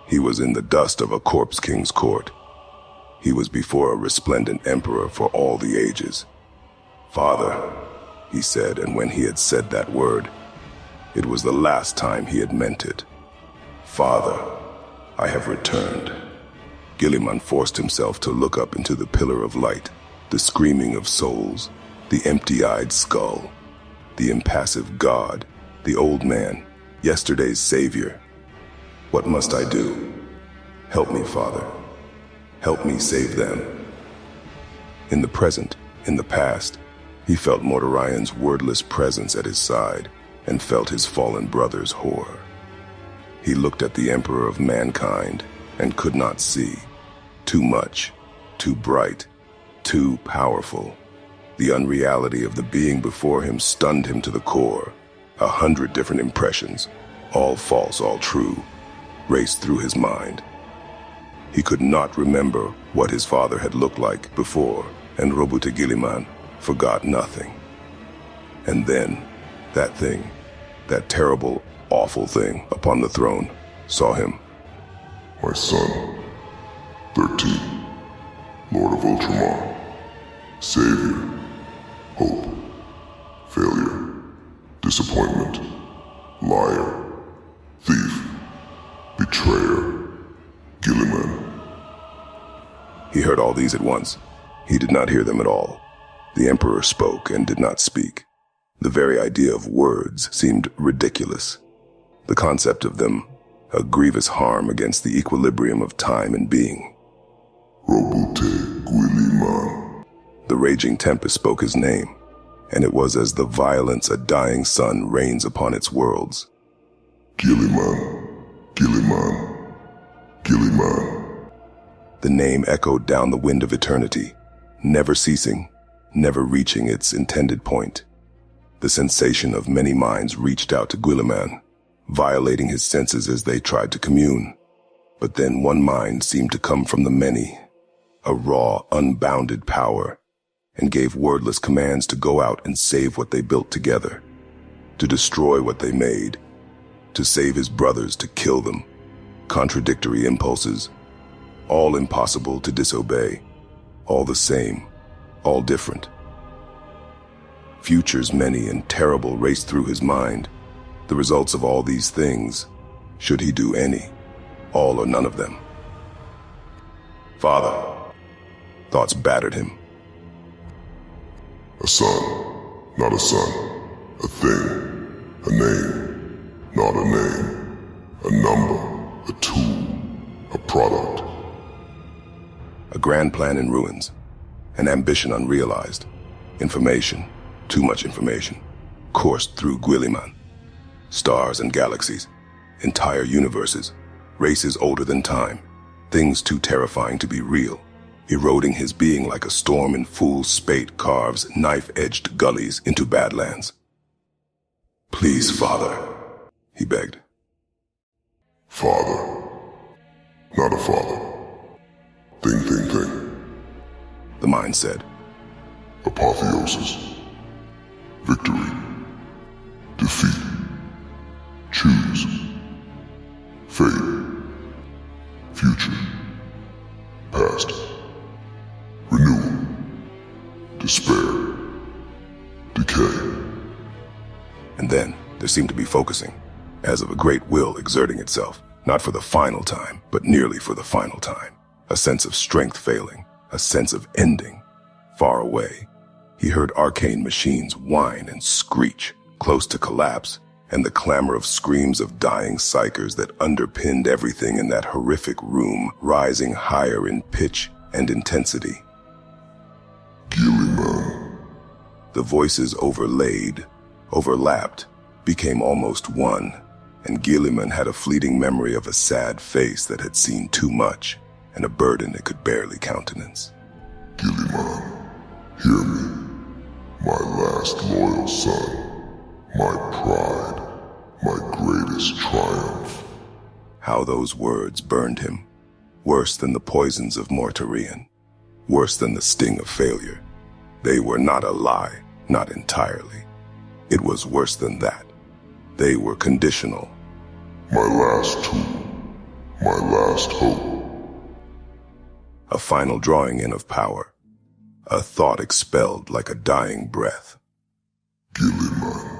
He was in the dust of a corpse king's court. He was before a resplendent emperor for all the ages. "Father," he said, and when he had said that word, it was the last time he had meant it. "Father, I have returned." Guilliman forced himself to look up into the pillar of light, the screaming of souls, the empty-eyed skull, the impassive god, the old man, yesterday's savior. "What must I do? Help me, Father. Help me save them." In the present, in the past, he felt Mortarian's wordless presence at his side and felt his fallen brother's horror. He looked at the Emperor of Mankind and could not see. Too much, too bright, too powerful. The unreality of the being before him stunned him to the core. 100 different impressions, all false, all true, raced through his mind. He could not remember what his father had looked like before, and Roboute Guilliman forgot nothing. And then, that thing, that terrible, awful thing upon the throne, saw him. "My son, 13, Lord of Ultramar, Savior, Hope, Failure, Disappointment, Liar, Thief, Betrayer, Guilliman." He heard all these at once. He did not hear them at all. The Emperor spoke and did not speak. The very idea of words seemed ridiculous. The concept of them, a grievous harm against the equilibrium of time and being. "Roboute Guilliman." The raging tempest spoke his name, and it was as the violence a dying sun rains upon its worlds. "Guilliman, Guilliman, Guilliman." The name echoed down the wind of eternity, never ceasing, never reaching its intended point. The sensation of many minds reached out to Guilliman, violating his senses as they tried to commune. But then one mind seemed to come from the many, a raw, unbounded power, and gave wordless commands to go out and save what they built together, to destroy what they made, to save his brothers, to kill them. Contradictory impulses, all impossible to disobey, all the same, all different. Futures many and terrible raced through his mind, the results of all these things, should he do any, all or none of them. "Father," thoughts battered him. "A son, not a son. A thing, a name, not a name. A number, a tool, a product." A grand plan in ruins, an ambition unrealized, information, too much information, coursed through Guilliman. Stars and galaxies, entire universes, races older than time, things too terrifying to be real, eroding his being like a storm in full spate carves knife-edged gullies into badlands. "Please, Father," he begged. "Father, not a father. Thing. The mind said. Apotheosis. Victory. Defeat. Choose. Fate. Future. Past. Renewal. Despair. Decay." And then there seemed to be focusing, as of a great will exerting itself, not for the final time, but nearly for the final time. A sense of strength failing, a sense of ending. Far away, he heard arcane machines whine and screech, close to collapse, and the clamor of screams of dying psychers that underpinned everything in that horrific room, rising higher in pitch and intensity. "Guilliman." The voices overlapped, became almost one, and Guilliman had a fleeting memory of a sad face that had seen too much, and a burden it could barely countenance. "Guilliman, hear me. My last loyal son. My pride. My greatest triumph." How those words burned him. Worse than the poisons of Mortarian. Worse than the sting of failure. They were not a lie, not entirely. It was worse than that. They were conditional. "My last tool. my last hope. A final drawing in of power. A thought expelled like a dying breath. Guilliman.